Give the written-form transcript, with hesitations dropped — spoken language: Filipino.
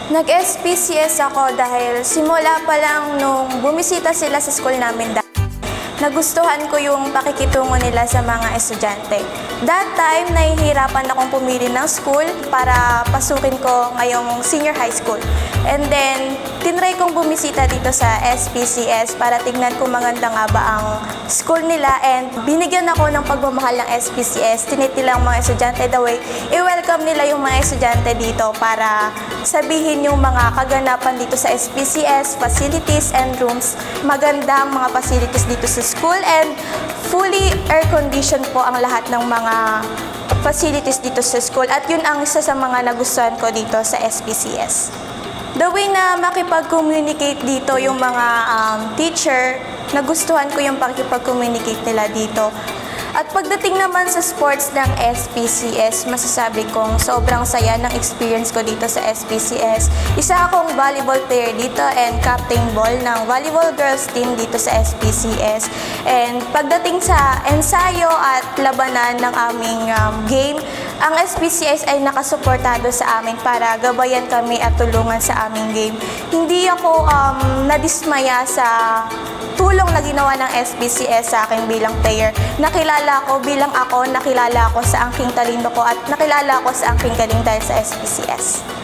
Nag-SPCS ako dahil simula pa lang nung bumisita sila sa school namin nagustuhan ko yung pakikitungo nila sa mga estudyante. That time, nahihirapan akong pumili ng school para pasukin ko ngayong senior high school. And then, tinry kong bumisita dito sa SPCS para tignan kung maganda nga ba ang school nila, and binigyan ako ng pagmamahal ng SPCS. Tinitilang mga estudyante the way i-welcome nila yung mga estudyante dito para sabihin yung mga kaganapan dito sa SPCS, facilities and rooms. Maganda ang mga facilities dito sa school, and fully air-conditioned po ang lahat ng mga facilities dito sa school, at yun ang isa sa mga nagustuhan ko dito sa SPCS. The way na makipag-communicate dito yung mga teacher, nagustuhan ko yung pakipag-communicate nila dito. At pagdating naman sa sports ng SPCS, masasabi kong sobrang saya ng experience ko dito sa SPCS. Isa akong volleyball player dito and captain ball ng volleyball girls team dito sa SPCS. And pagdating sa ensayo at labanan ng aming game, ang SPCS ay nakasuportado sa amin para gabayan kami at tulungan sa aming game. Hindi ako nadismaya sa tulong na ginawa ng SPCS sa akin bilang player. Nakilala ko bilang ako, nakilala ko sa aking talino ko at nakilala ko sa aking galing dahil sa SPCS.